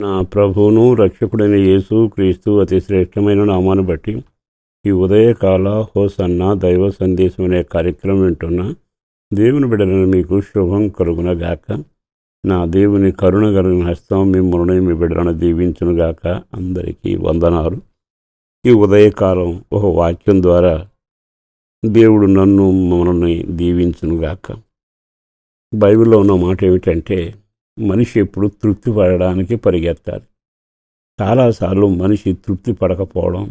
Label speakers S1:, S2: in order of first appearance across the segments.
S1: నా ప్రభువును రక్షకుడైన యేసు క్రీస్తు అతి శ్రేష్టమైన నామాన్ని బట్టి ఈ ఉదయకాల హోసన్న దైవ సందేశం అనే కార్యక్రమం వింటున్న దేవుని బిడ్డలను మీకు శుభం కలుగునగాక. నా దేవుని కరుణ కలిగిన హస్తం మిమ్మల్ని మీ బిడ్డలను దీవించునుగాక. అందరికీ వందనాలు. ఈ ఉదయకాలం ఒక వాక్యం ద్వారా దేవుడు నన్ను మమ్మల్ని దీవించునుగాక. బైబిల్లో ఉన్న మాట ఏమిటంటే, మనిషి ఎప్పుడు తృప్తి పడడానికి పరిగెత్తాలి. చాలాసార్లు మనిషి తృప్తి పడకపోవడం,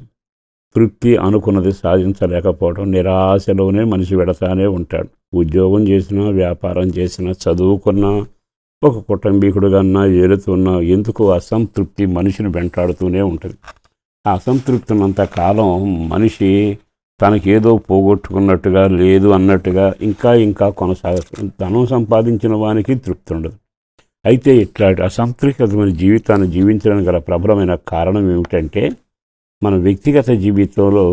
S1: తృప్తి అనుకున్నది సాధించలేకపోవడం, నిరాశలోనే మనిషి వెడతానే ఉంటాడు. ఉద్యోగం చేసినా, వ్యాపారం చేసినా, చదువుకున్నా, ఒక కుటుంబీకుడుగా ఏలుతున్నా, ఎందుకు అసంతృప్తి మనిషిని వెంటాడుతూనే ఉంటుంది. ఆ అసంతృప్తి ఉన్నంత కాలం మనిషి తనకేదో పోగొట్టుకున్నట్టుగా, లేదు అన్నట్టుగా ఇంకా కొనసాగుతుంది. ధనం సంపాదించిన వానికి తృప్తి ఉండదు. అయితే ఇట్లాంటి అసంతృప్తమైన జీవితాన్ని జీవించడానికి గల ప్రబలమైన కారణం ఏమిటంటే, మన వ్యక్తిగత జీవితంలో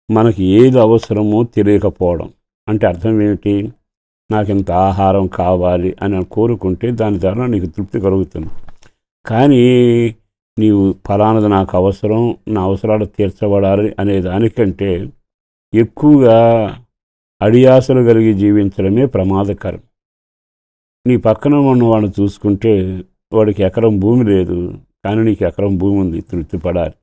S1: మనకి ఏది అవసరమో తెలియకపోవడం. అంటే అర్థం ఏమిటి? నాకు ఇంత ఆహారం కావాలి అని కోరుకుంటే దాని ద్వారా నీకు తృప్తి కలుగుతుంది. కానీ నీవు ఫలానది నాకు అవసరం, నా అవసరాలు తీర్చబడాలి అనే దానికంటే ఎక్కువగా అడియాసలు కలిగి జీవించడమే ప్రమాదకరం. నీ పక్కన ఉన్నవాడిని చూసుకుంటే వాడికి ఎకరం భూమి లేదు, కానీ నీకు ఎకరం భూమి ఉంది, తృప్తిపడాలి.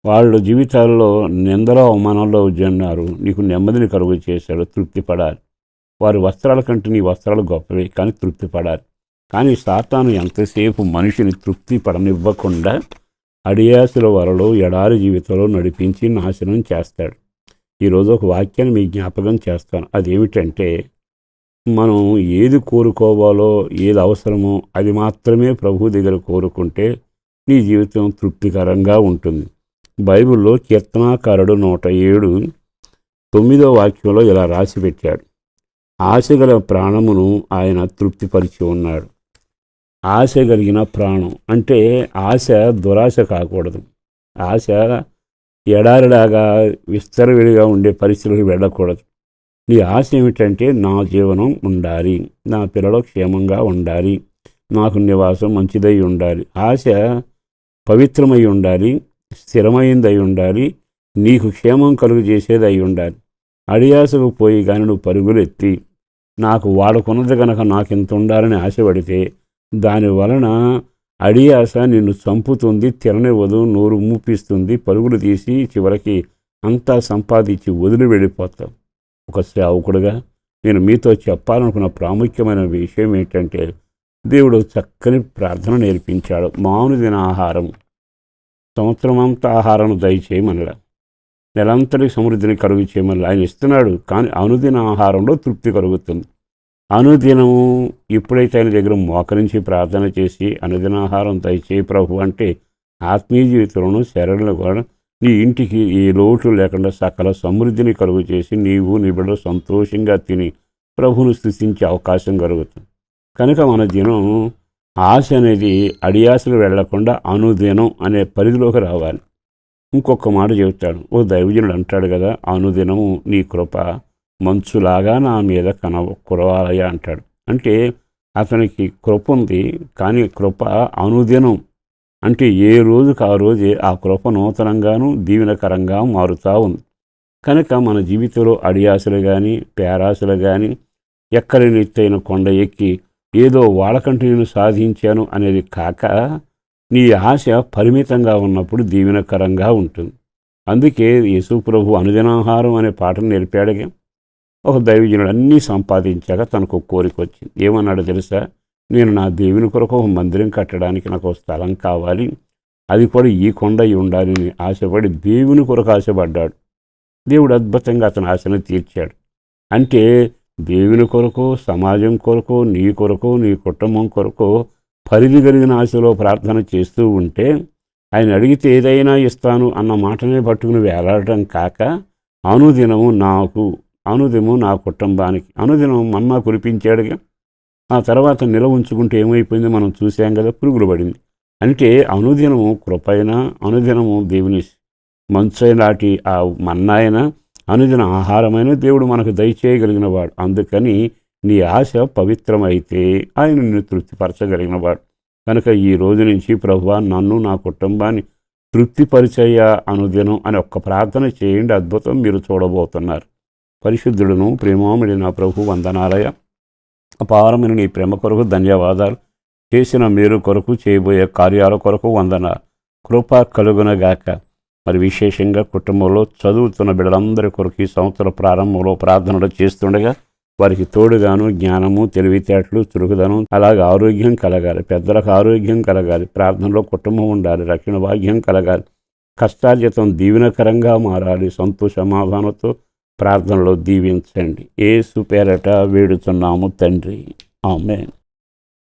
S1: వాళ్ళ జీవితాల్లో నిందలో అవమానంలో ఉన్నారు, నీకు నెమ్మదిని కలుగు చేశాడు, తృప్తిపడాలి. వారి వస్త్రాల కంటే నీ వస్త్రాలు గొప్పవి, కానీ తృప్తిపడాలి. కానీ సాతాను ఎంతసేపు మనిషిని తృప్తి పడనివ్వకుండా అడియాసుల వలలో ఎడారి జీవితంలో నడిపించి నాశనం చేస్తాడు. ఈరోజు ఒక వాక్యాన్ని మీ జ్ఞాపకం చేస్తాను. అదేమిటంటే, మనం ఏది కోరుకోవాలో, ఏది అవసరమో అది మాత్రమే ప్రభు దగ్గర కోరుకుంటే నీ జీవితం తృప్తికరంగా ఉంటుంది. బైబిల్లో కీర్తనాకారుడు 107:9 వాక్యంలో ఇలా రాసి పెట్టాడు: ఆశగల ప్రాణమును ఆయన తృప్తిపరిచి ఉన్నాడు. ఆశ కలిగిన ప్రాణం అంటే ఆశ దురాశ కాకూడదు. ఆశ ఎడారిలాగా విస్తరవిడిగా ఉండే పరిస్థితులకు వెళ్ళకూడదు. నీ ఆశ ఏమిటంటే, నా జీవనం ఉండాలి, నా పిల్లలు క్షేమంగా ఉండాలి, నాకు నివాసం మంచిదై ఉండాలి. ఆశ పవిత్రమై ఉండాలి, స్థిరమైందై ఉండాలి, నీకు క్షేమం కలుగు చేసేది అయి ఉండాలి. అడియాసకు పోయి కానీ నువ్వు పరుగులు ఎత్తి నాకు వాడుకున్నది కనుక నాకు ఇంత ఉండాలని ఆశపడితే దాని వలన అడియాస నిన్ను చంపుతుంది, తిననివ్వదు, నోరు మూపిస్తుంది, పరుగులు తీసి చివరికి అంతా సంపాదించి వదిలి వెళ్ళిపోతావు. ఒక సేవకుడుగా నేను మీతో చెప్పాలనుకున్న ప్రాముఖ్యమైన విషయం ఏంటంటే, దేవుడు చక్కని ప్రార్థన నేర్పించాడు. మానుదిన ఆహారం, సంవత్సరం అంతా ఆహారం దయచేయమనలా, నెలంతటి సమృద్ధిని కలుగు చేయమని ఆయన ఇస్తున్నాడు. కానీ అనుదిన ఆహారంలో తృప్తి కలుగుతుంది. అనుదినము ఎప్పుడైతే ఆయన దగ్గర మోకరించి ప్రార్థన చేసి అనుదినాహారం దయచేయి ప్రభు అంటే, ఆత్మీయ జీవితంలోనూ శరీరంలో కూడా నీ ఇంటికి ఏ లోటు లేకుండా సకల సమృద్ధిని కలుగు చేసి నీవు నీ బిడ్డలు సంతోషంగా తిని ప్రభువును స్తుతించే అవకాశం కలుగుతుంది. కనుక మన దినం ఆశ అనేది అడియాసలు వెళ్లకుండా అనుదినం అనే పరిధిలోకి రావాలి. ఇంకొక మాట చెబుతాడు, ఓ దైవజనుడు అంటాడు కదా, అనుదినము నీ కృప మంచులాగా నా మీద కురవాలయ అంటాడు. అంటే అతనికి కృప ఉంది, కానీ కృప అనుదినం అంటే ఏ రోజుకు ఆ రోజే ఆ కృప నూతనంగాను దీవెనకరంగా మారుతూ ఉంది. కనుక మన జీవితంలో అడియాసలు కానీ పేరాసలు కానీ ఎక్కడి ఎత్తైన కొండ ఎక్కి ఏదో వాళ్ళకంటే నేను సాధించాను అనేది కాక, నీ ఆశ పరిమితంగా ఉన్నప్పుడు దీవెనకరంగా ఉంటుంది. అందుకే యేసు ప్రభు అనుదినాహారం అనే పాటను నేర్పాడుగా. ఒక దైవజనుడు అన్నీ సంపాదించాక తనకు కోరిక వచ్చింది. ఏమన్నాడు తెలుసా? నేను నా దేవుని కొరకు ఒక మందిరం కట్టడానికి నాకు ఒక స్థలం కావాలి, అది కూడా ఈ కొండ ఉండాలి అని ఆశపడి దేవుని కొరకు ఆశపడ్డాడు. దేవుడు అద్భుతంగా అతని ఆశను తీర్చాడు. అంటే దేవుని కొరకు, సమాజం కొరకు, నీ కొరకు, నీ కుటుంబం కొరకు పరిధి కలిగిన ఆశలో ప్రార్థన చేస్తూ ఉంటే ఆయన అడిగితే ఏదైనా ఇస్తాను అన్న మాటనే పట్టుకుని వేలాడటం కాక, అనుదినము నాకు, అనుదినము నా కుటుంబానికి, అనుదినం మన్నా కురిపించాడుగా. ఆ తర్వాత నిలవ ఉంచుకుంటే ఏమైపోయింది మనం చూసాం కదా, పురుగులు పడింది. అంటే అనుదినము కృపైన, అనుదినము దేవుని మంచైనాటి ఆ మన్నాయన, అనుదిన ఆహారమైన దేవుడు మనకు దయచేయగలిగిన వాడు. అందుకని నీ ఆశ పవిత్రమైతే ఆయన నిన్ను తృప్తిపరచగలిగిన వాడు. కనుక ఈ రోజు నుంచి ప్రభువా నన్ను నా కుటుంబాన్ని తృప్తిపరిచయ్యా అనుదినం అని ఒక్క ప్రార్థన చేయండి. అద్భుతం మీరు చూడబోతున్నారు. పరిశుద్ధుడును ప్రేమామడి నా ప్రభు వందనాలయ. అపారమైన నీ ప్రేమ కొరకు ధన్యవాదాలు. చేసిన మేలు కొరకు, చేయబోయే కార్యాల కొరకు వందనాలు. కృప కలుగునగాక. మరి విశేషంగా కుటుంబంలో చదువుతున్న బిడ్డలందరి కొరకు ఈ సంవత్సర ప్రారంభంలో ప్రార్థనలు చేస్తుండగా వారికి తోడుగాను జ్ఞానము, తెలివితేటలు, చురుకుదనం, అలాగే ఆరోగ్యం కలగాలి. పెద్దలకు ఆరోగ్యం కలగాలి. ప్రార్థనలో కుటుంబం ఉండాలి. రక్షణ భాగ్యం కలగాలి. కష్టార్జితం దీవెనకరంగా మారాలి. సంతోష సమాధానంతో ప్రార్థనలో దీవించండి. యేసు పేరట వేడుతున్నాము తండ్రి. ఆమేన్.